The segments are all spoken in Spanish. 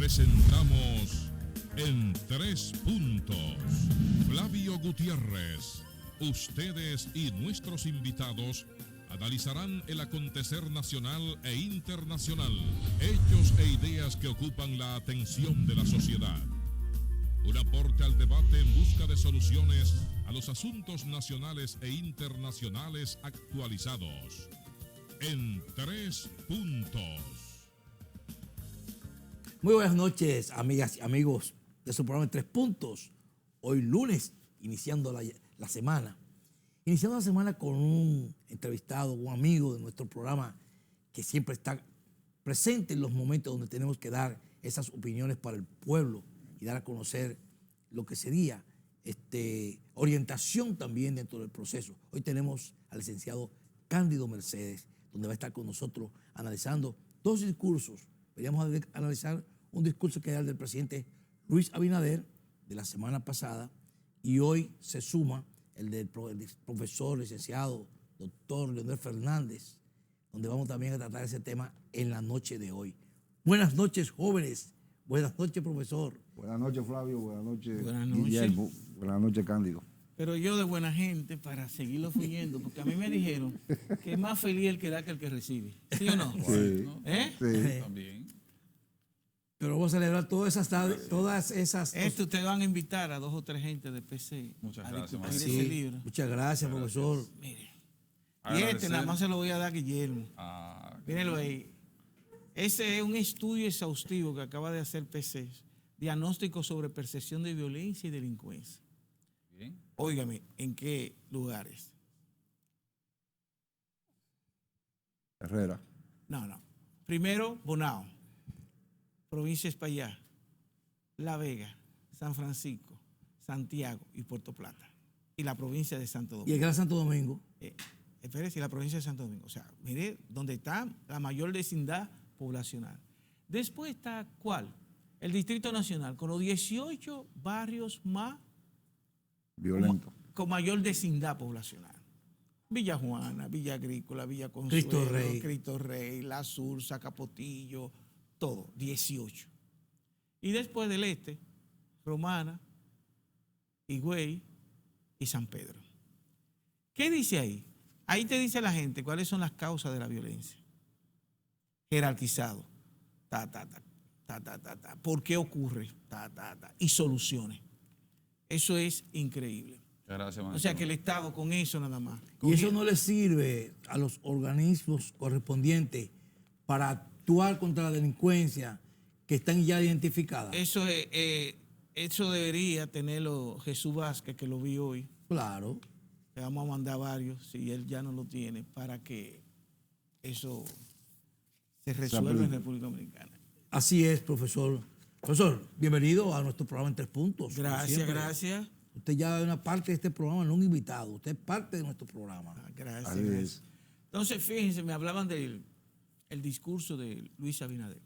Presentamos En Tres Puntos. Flavio Gutiérrez. Ustedes y nuestros invitados analizarán el acontecer nacional e internacional, hechos e ideas que ocupan la atención de la sociedad. Un aporte al debate en busca de soluciones a los asuntos nacionales e internacionales actualizados. En Tres Puntos. Muy buenas noches, amigas y amigos de su programa En Tres Puntos. Hoy lunes, iniciando la semana. Iniciando la semana con un entrevistado, un amigo de nuestro programa que siempre está presente en los momentos donde tenemos que dar esas opiniones para el pueblo y dar a conocer lo que sería orientación también dentro del proceso. Hoy tenemos al licenciado Cándido Mercedes, donde va a estar con nosotros analizando dos discursos. Veníamos a analizar un discurso que era el del presidente Luis Abinader de la semana pasada y hoy se suma el del profesor, licenciado, doctor Leonel Fernández, donde vamos también a tratar ese tema en la noche de hoy. Buenas noches, jóvenes. Buenas noches, profesor. Buenas noches, Flavio. Buenas noches, Buenas Guillermo. Buenas noches, Cándido. Pero yo de buena gente para seguirlo fluyendo, porque a mí me dijeron que es más feliz el que da que el que recibe. ¿Sí o no? Sí. ¿Eh? Sí. También. Pero vamos a celebrar todas esas. Ustedes van a invitar a 2 o 3 gente de PC Muchas a gracias, discutir maestro. ese Sí, libro. muchas gracias, profesor. Mire. Y Agradecer. nada más se lo voy a dar a Guillermo. Mírenlo ahí. Ese es un estudio exhaustivo que acaba de hacer PC. Diagnóstico sobre percepción de violencia y delincuencia. Bien. Óigame, ¿en qué lugares? Herrera. No. Primero, Bonao, provincia de Espaillá, La Vega, San Francisco, Santiago y Puerto Plata. Y la provincia de Santo Y Domingo. el Gran Santo Domingo. Espérese, y la provincia de Santo Domingo. O sea, mire, donde está la mayor vecindad poblacional. Después está, ¿cuál? El Distrito Nacional, con los 18 barrios más Violento. con mayor vecindad poblacional. Villa Juana, Villa Agrícola, Villa Consuelo, Cristo Rey. La Sursa, Capotillo, todo, 18. Y después del este, Romana, Higüey y San Pedro. ¿Qué dice ahí? Ahí te dice la gente cuáles son las causas de la violencia. Jerarquizado. ¿Por qué ocurre? Y soluciones. Eso es increíble. Gracias, maestro. O sea que el Estado con eso nada más. Y eso no le sirve a los organismos correspondientes para actuar contra la delincuencia que están ya identificadas. Eso debería tenerlo Jesús Vázquez, que lo vi hoy. Claro. Le vamos a mandar varios, si él ya no lo tiene, para que eso se resuelva en República Dominicana. Así es, profesor. Profesor, bienvenido a nuestro programa En Tres Puntos. Como Gracias, siempre. gracias. Usted ya es una parte de este programa, no un invitado. Usted es parte de nuestro programa. Gracias, Así gracias. es. Entonces, fíjense, me hablaban del discurso de Luis Abinader.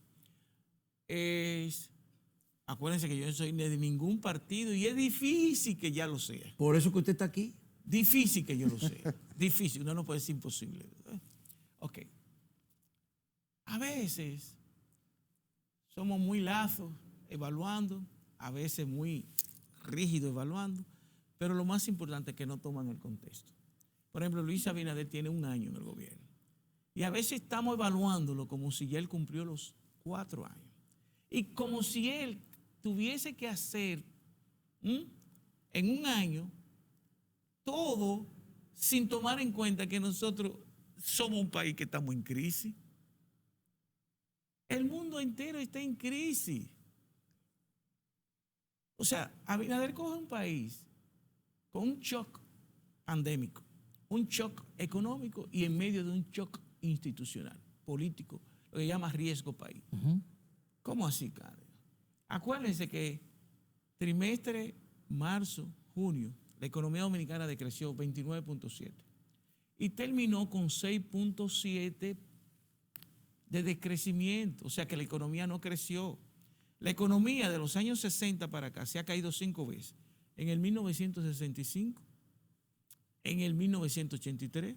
Acuérdense que yo no soy de ningún partido y es difícil que ya lo sea. Por eso que usted está aquí. Difícil que yo lo sea. Difícil, uno no puede decir imposible. Ok. A veces somos muy lazos evaluando, a veces muy rígidos evaluando, pero lo más importante es que no toman el contexto. Por ejemplo, Luis Abinader tiene 1 año en el gobierno y a veces estamos evaluándolo como si ya él cumplió los 4 años y como si él tuviese que hacer en 1 año todo sin tomar en cuenta que nosotros somos un país que estamos en crisis. El mundo entero está en crisis. O sea, Abinader coge un país con un shock pandémico, un shock económico y en medio de un shock institucional, político, lo que llama riesgo país. ¿Cómo así, Carlos? Acuérdense que trimestre marzo, junio, la economía dominicana decreció 29.7 y terminó con 6.7 de decrecimiento, o sea que la economía no creció. La economía de los años 60 para acá se ha caído 5 veces. En el 1965, en el 1983,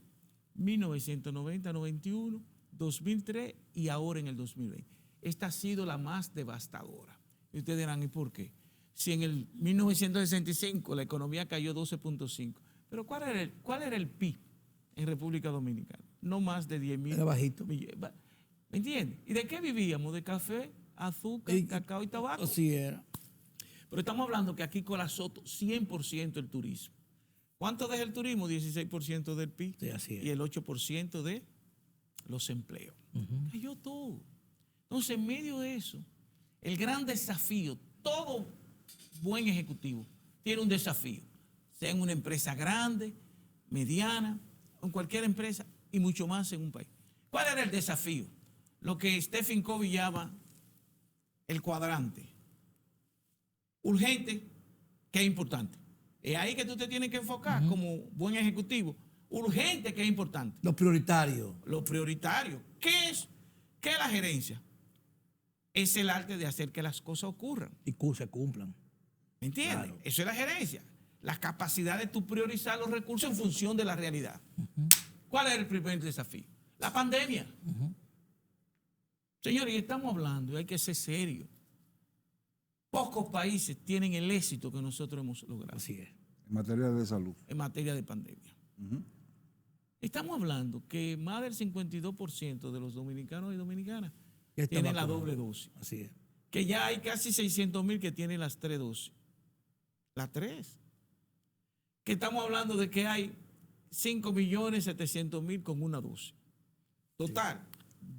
1990, 91, 2003 y ahora en el 2020. esta ha sido la más devastadora. Y ustedes dirán, ¿y por qué? Si en el 1965 la economía cayó 12.5, pero ¿cuál era el PIB en República Dominicana? No más de 10.000 Era bajito. millones. ¿Me entiendes? ¿Y de qué vivíamos? De café, azúcar, cacao y tabaco. Así era. Pero estamos hablando que aquí colapsó 100% el turismo. ¿Cuánto deja el turismo? 16% del PIB. Sí, así es. Y el 8% de los empleos. Cayó todo. Entonces, en medio de eso, el gran desafío, todo buen ejecutivo tiene un desafío, sea en una empresa grande, mediana, en cualquier empresa y mucho más en un país. ¿Cuál era el desafío? Lo que Stephen Covey llama el cuadrante. Urgente, que es importante. Es ahí que tú te tienes que enfocar como buen ejecutivo. Urgente, que es importante. Lo prioritario. Lo prioritario. ¿Qué es la gerencia? Es el arte de hacer que las cosas ocurran. Y se cumplan. ¿Me entiendes? Claro. Eso es la gerencia. La capacidad de tú priorizar los recursos en función de la realidad. ¿Cuál es el primer desafío? La pandemia. Señores, y estamos hablando, y hay que ser serios. Pocos países tienen el éxito que nosotros hemos logrado Así es. En materia de salud. en materia de pandemia. Estamos hablando que más del 52% de los dominicanos y dominicanas Ya está tienen la vacunado. doble dosis. Así es. Que ya hay casi 600,000 que tienen las 3 dosis. Las 3. Que estamos hablando de que hay 5.700.000 con una dosis. Total,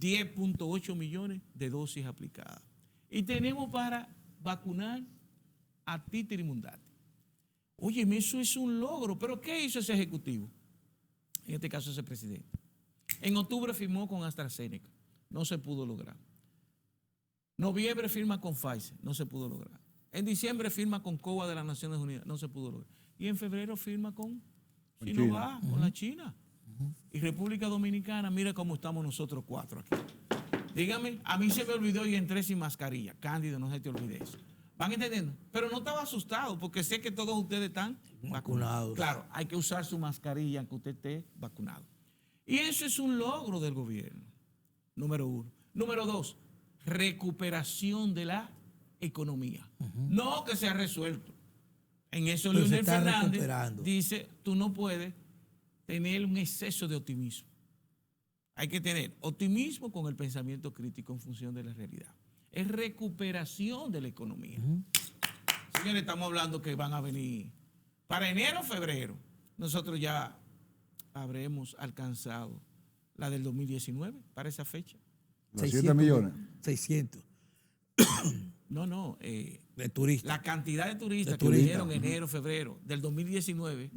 10.8 millones de dosis aplicadas. Y tenemos para vacunar a Titirumundati. Oye, eso es un logro. ¿Pero qué hizo ese ejecutivo? En este caso, ese presidente. En octubre firmó con AstraZeneca. No se pudo lograr. Noviembre firma con Pfizer. No se pudo lograr. En diciembre firma con COVA de las Naciones Unidas. No se pudo lograr. Y en febrero firma con Sinovac, con la China. Y República Dominicana, mira cómo estamos nosotros 4 aquí. Dígame, a mí se me olvidó y entré sin mascarilla. Cándido, no se te olvide eso. ¿Van entendiendo? Pero no estaba asustado porque sé que todos ustedes están vacunados. Claro, hay que usar su mascarilla aunque usted esté vacunado. Y eso es un logro del gobierno, número 1. Número 2, recuperación de la economía. No que se ha resuelto. En eso Pero se Leonel está Fernández recuperando. dice, tú no puedes tener un exceso de optimismo. Hay que tener optimismo con el pensamiento crítico en función de la realidad. Es recuperación de la economía. Señores, estamos hablando que van a venir para enero o febrero. Nosotros ya habremos alcanzado la del 2019 para esa fecha. Los 7 millones. 600 No, de turistas. la cantidad de turistas De que turistas. vinieron en enero, febrero del 2019,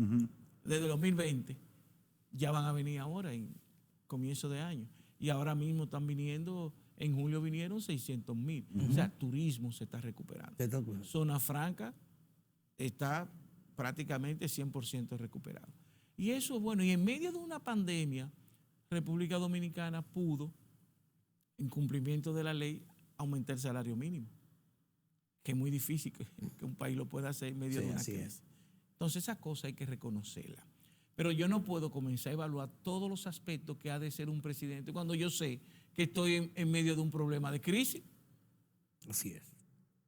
desde el 2020, ya van a venir ahora en comienzo de año. Y ahora mismo están viniendo, en julio vinieron 600,000. O sea, turismo se está recuperando. Zona Franca está prácticamente 100% recuperado. Y eso es bueno. Y en medio de una pandemia, República Dominicana pudo, en cumplimiento de la ley, aumentar el salario mínimo. Que es muy difícil que un país lo pueda hacer en medio de una crisis. Entonces, esa cosa hay que reconocerla. Pero yo no puedo comenzar a evaluar todos los aspectos que ha de ser un presidente cuando yo sé que estoy en medio de un problema de crisis. Así es.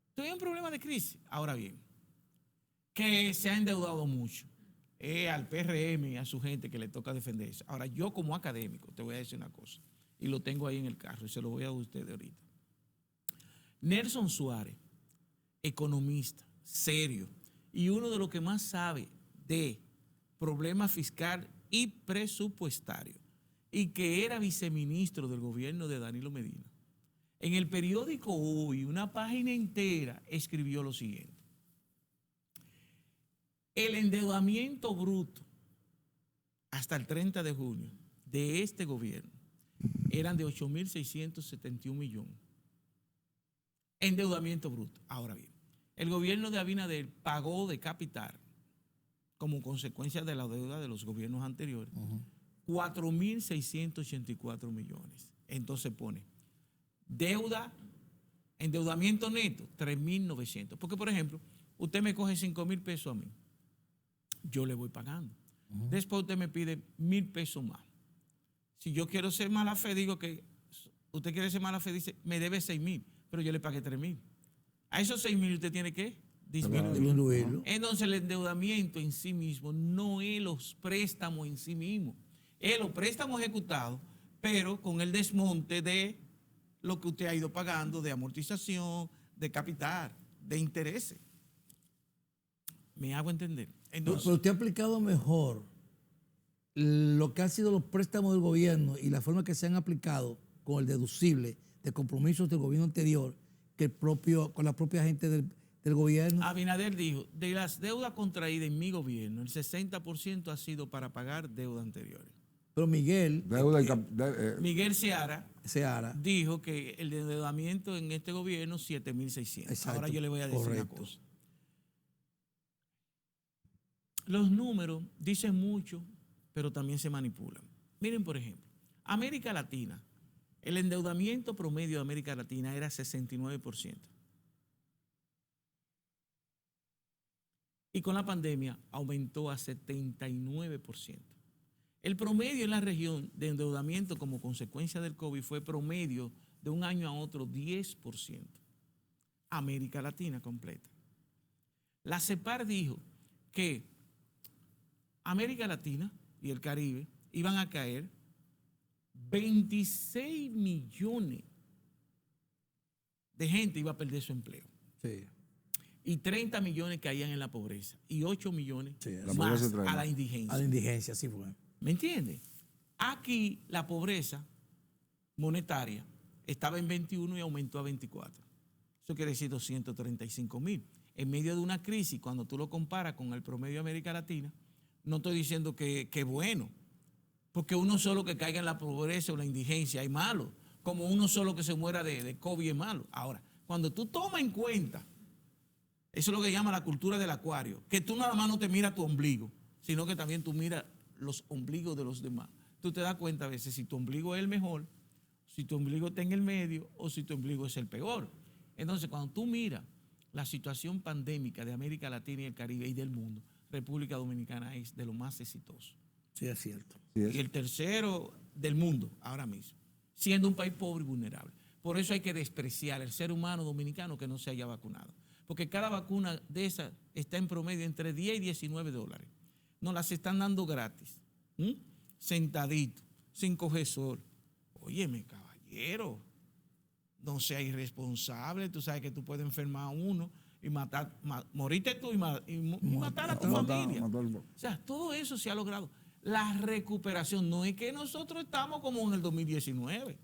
Estoy en un problema de crisis. Ahora bien, que se ha endeudado mucho. Al PRM y a su gente que le toca defenderse. Ahora, yo como académico, te voy a decir una cosa, y lo tengo ahí en el carro, y se lo voy a dar a ustedes ahorita. Nelson Suárez, economista, serio, y uno de los que más sabe de problema fiscal y presupuestario, y que era viceministro del gobierno de Danilo Medina. En el periódico Hoy, una página entera, escribió lo siguiente. El endeudamiento bruto hasta el 30 de junio de este gobierno eran de 8.671 millones. Endeudamiento bruto. Ahora bien, el gobierno de Abinader pagó de capital, como consecuencia de la deuda de los gobiernos anteriores, 4.684 millones. Entonces pone deuda, endeudamiento neto, 3.900. Porque, por ejemplo, usted me coge 5.000 pesos a mí, yo le voy pagando. Después usted me pide 1.000 pesos más. Si yo quiero ser mala fe, digo que usted quiere ser mala fe, dice, me debe 6,000, pero yo le pagué 3,000. A esos 6,000 usted tiene que disminuirlo. Entonces el endeudamiento en sí mismo no es los préstamos en sí mismo, es los préstamos ejecutados, pero con el desmonte de lo que usted ha ido pagando de amortización, de capital, de intereses. ¿Me hago entender? Entonces, pero usted ha aplicado mejor lo que han sido los préstamos del gobierno y la forma que se han aplicado con el deducible de compromisos del gobierno anterior que con la propia gente del gobierno. Abinader dijo, de las deudas contraídas en mi gobierno, el 60% ha sido para pagar deudas anteriores. Pero Miguel Seara dijo que el endeudamiento en este gobierno 7,600. Ahora yo le voy a decir una cosa. Los números dicen mucho, pero también se manipulan. Miren, por ejemplo, América Latina, el endeudamiento promedio de América Latina era 69%. Y con la pandemia aumentó a 79%. El promedio en la región de endeudamiento como consecuencia del COVID fue promedio de un año a otro 10%. América Latina completa. La CEPAR dijo que América Latina y el Caribe iban a caer 26 millones de gente iba a perder su empleo. Sí. Y 30 millones caían en la pobreza. Y 8 millones más a la indigencia. A la indigencia, sí fue. ¿Me entiende? Aquí la pobreza monetaria estaba en 21 y aumentó a 24. Eso quiere decir 235,000. En medio de una crisis, cuando tú lo comparas con el promedio de América Latina, no estoy diciendo que bueno, porque uno solo que caiga en la pobreza o la indigencia es malo, como uno solo que se muera de COVID es malo. Ahora, cuando tú tomas en cuenta, eso es lo que llama la cultura del acuario, que tú nada más no te miras tu ombligo, sino que también tú miras los ombligos de los demás. Tú te das cuenta a veces si tu ombligo es el mejor, si tu ombligo está en el medio o si tu ombligo es el peor. Entonces, cuando tú miras la situación pandémica de América Latina y el Caribe y del mundo, República Dominicana es de lo más exitoso. Sí, es cierto. Sí es. Y el tercero del mundo ahora mismo, siendo un país pobre y vulnerable. Por eso hay que despreciar al ser humano dominicano que no se haya vacunado. Porque cada vacuna de esas está en promedio entre 10 y 19 dólares. Nos las están dando gratis, sentadito, sin cogesor. Óyeme, caballero, no seas irresponsable. Tú sabes que tú puedes enfermar a uno y morirte tú y matar a tu familia. O sea, todo eso se ha logrado. La recuperación no es que nosotros estamos como en el 2019.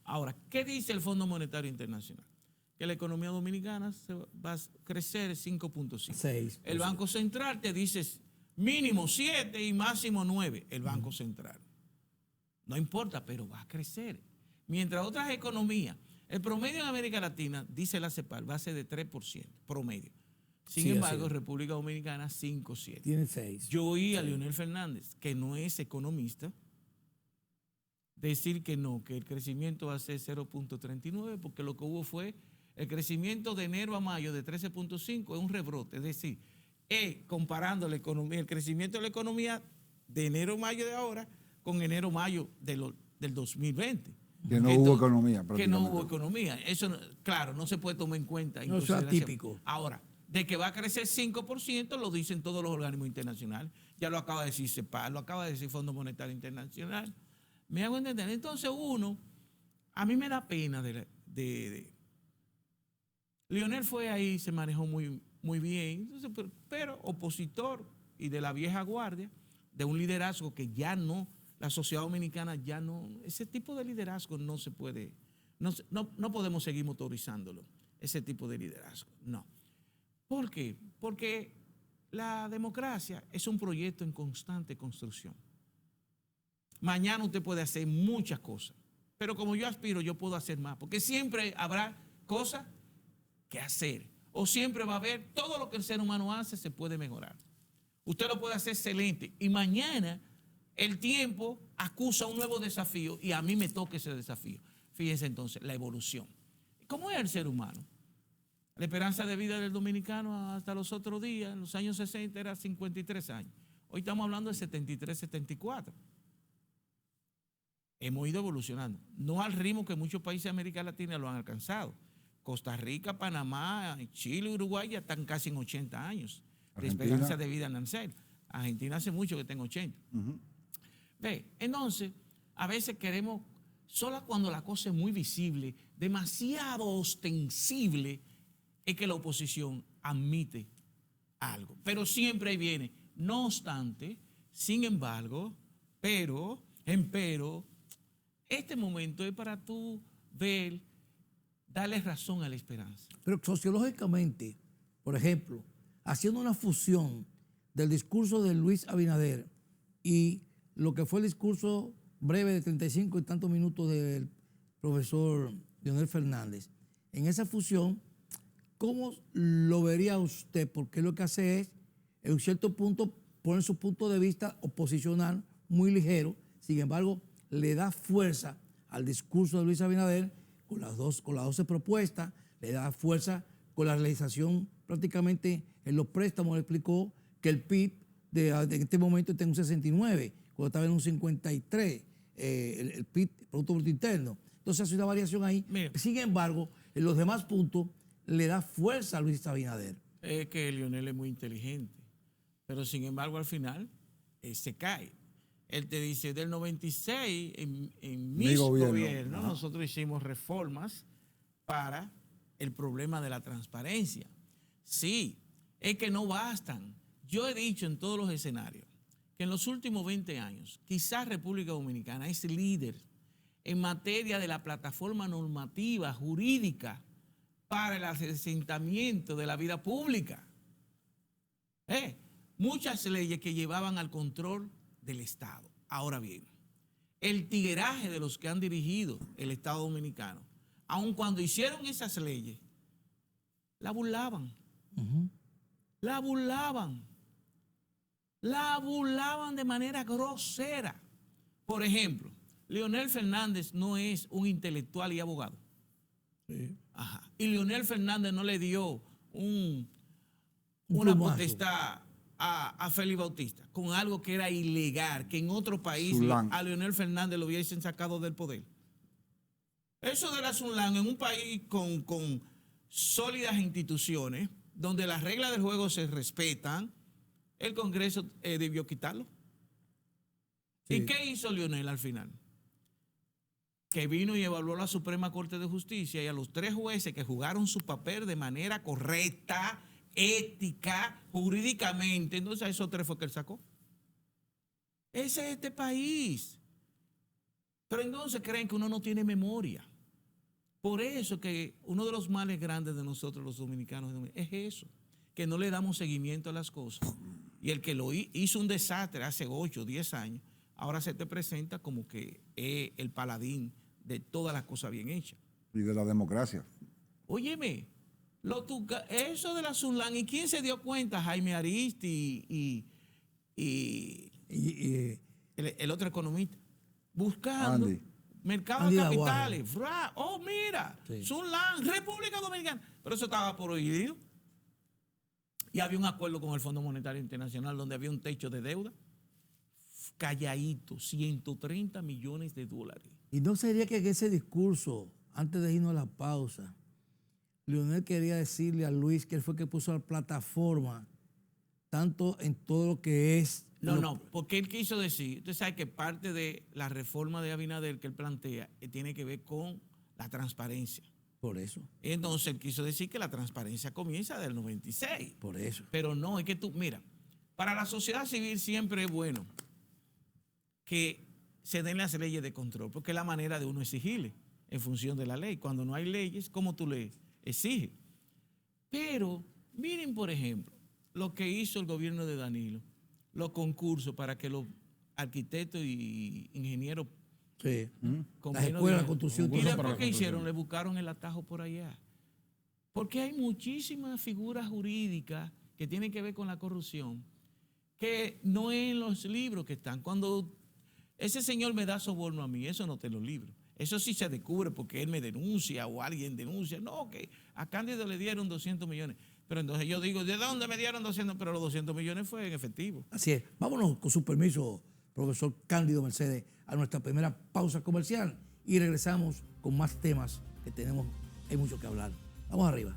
Ahora, ¿qué dice el Fondo Monetario Internacional? Que la economía dominicana va a crecer 5.5. El Banco Central te dice mínimo 7 y máximo 9. El Banco Central. No importa, pero va a crecer. Mientras otras economías, el promedio en América Latina, dice la CEPAL, va a ser de 3%, promedio. Sin embargo, República Dominicana 5.7. Tiene 6. Yo oí a Leonel Fernández, que no es economista, decir que no, que el crecimiento va a ser 0.39, porque lo que hubo fue el crecimiento de enero a mayo de 13.5 es un rebrote, es decir, comparando la economía, el crecimiento de la economía de enero a mayo de ahora con enero a mayo del 2020. Que no hubo economía. Que no hubo economía. Eso, claro, no se puede tomar en cuenta. No, eso es atípico. Ahora, de que va a crecer 5%, lo dicen todos los organismos internacionales. Ya lo acaba de decir CEPAL, lo acaba de decir Fondo Monetario Internacional. Me hago entender. Entonces a mí me da pena Leonel fue ahí, se manejó muy, muy bien, entonces, pero opositor y de la vieja guardia, de un liderazgo que ya no, la sociedad dominicana ya no, ese tipo de liderazgo no se puede, no podemos seguir motorizándolo, ese tipo de liderazgo, no. ¿Por qué? Porque la democracia es un proyecto en constante construcción. Mañana usted puede hacer muchas cosas, pero como yo aspiro, yo puedo hacer más, porque siempre habrá cosas que hacer, o siempre va a haber, todo lo que el ser humano hace se puede mejorar. Usted lo puede hacer excelente y mañana el tiempo acusa un nuevo desafío y a mí me toca ese desafío. Fíjense entonces, la evolución. ¿Cómo es el ser humano? La esperanza de vida del dominicano hasta los otros días, en los años 60 era 53 años. Hoy estamos hablando de 73, 74. hemos ido evolucionando. No al ritmo que muchos países de América Latina lo han alcanzado. Costa Rica, Panamá, Chile, Uruguay ya están casi en 80 años de Argentina. esperanza de vida nacer. Argentina hace mucho que tengo 80. Ve, entonces, a veces queremos, solo cuando la cosa es muy visible, demasiado ostensible, es que la oposición admite algo. Pero siempre ahí viene. No obstante, sin embargo, pero, este momento es para tú ver, darle razón a la esperanza. Pero sociológicamente, por ejemplo, haciendo una fusión del discurso de Luis Abinader y lo que fue el discurso breve de 35 y tantos minutos del profesor Leonel Fernández, en esa fusión, ¿cómo lo vería usted? Porque lo que hace es, en un cierto punto, poner su punto de vista oposicional muy ligero, sin embargo, le da fuerza al discurso de Luis Abinader con las 12 propuestas, le da fuerza con la realización prácticamente en los préstamos. Le explicó que el PIB en este momento está en un 69, cuando estaba en un 53, el PIB, Producto Bruto Interno. Entonces hace una variación ahí. Mira. Sin embargo, en los demás puntos le da fuerza a Luis Abinader. Es que Leonel es muy inteligente, pero sin embargo al final se cae. Él te dice, del 96, en mi gobierno, nosotros hicimos reformas para el problema de la transparencia. Sí, es que no bastan. Yo he dicho en todos los escenarios que en los últimos 20 años, quizás República Dominicana es líder en materia de la plataforma normativa, jurídica, para el asentamiento de la vida pública. Muchas leyes que llevaban al control del Estado. Ahora bien, el tigueraje de los que han dirigido el Estado Dominicano, aun cuando hicieron esas leyes, la burlaban. La burlaban. La burlaban de manera grosera. Por ejemplo, Leonel Fernández no es un intelectual y abogado. Sí. Ajá. Y Leonel Fernández no le dio una potestad a Félix Bautista con algo que era ilegal, que en otro país a Leonel Fernández lo hubiesen sacado del poder. Eso de la Sunlan en un país con sólidas instituciones, donde las reglas del juego se respetan, el Congreso debió quitarlo. Sí. ¿Y qué hizo Leonel al final? Que vino y evaluó la Suprema Corte de Justicia y a los 3 jueces que jugaron su papel de manera correcta, ética, jurídicamente, entonces a esos 3 fue que él sacó. Ese es este país. Pero entonces creen que uno no tiene memoria. Por eso que uno de los males grandes de nosotros los dominicanos es eso, que no le damos seguimiento a las cosas. Y el que lo hizo un desastre hace 8 o 10 años, ahora se te presenta como que es el paladín de todas las cosas bien hechas. Y de la democracia. Óyeme, eso de la Sunlan, ¿y quién se dio cuenta? Jaime Aristi y el otro economista. Buscando mercado de capitales. Oh, mira, sí. Sunlan, República Dominicana. Pero eso estaba prohibido. Y había un acuerdo con el Fondo Monetario Internacional donde había un techo de deuda. Calladito, 130 millones de dólares. ¿Y no sería que en ese discurso, antes de irnos a la pausa, Leonel quería decirle a Luis que él fue que puso la plataforma, tanto en todo lo que es... No, porque él quiso decir, usted sabe que parte de la reforma de Abinader que él plantea tiene que ver con la transparencia. Por eso. Entonces él quiso decir que la transparencia comienza del 96. Por eso. Pero no, es que tú, mira, para la sociedad civil siempre es bueno que se den las leyes de control, porque es la manera de uno exigirle en función de la ley. Cuando no hay leyes, ¿cómo tú le exiges? Pero miren, por ejemplo, lo que hizo el gobierno de Danilo, los concursos para que los arquitectos y ingenieros... Sí. Las escuelas de construcción. ¿Y después qué hicieron? Le buscaron el atajo por allá. Porque hay muchísimas figuras jurídicas que tienen que ver con la corrupción que no es en los libros que están. Cuando ese señor me da soborno a mí, eso no está en los libros. Eso sí se descubre porque él me denuncia o alguien denuncia. No, que a Cándido le dieron 200 millones. Pero entonces yo digo, ¿de dónde me dieron 200? Pero los 200 millones fue en efectivo. Así es. Vámonos, con su permiso, profesor Cándido Mercedes, a nuestra primera pausa comercial y regresamos con más temas que tenemos, hay mucho que hablar. Vamos arriba.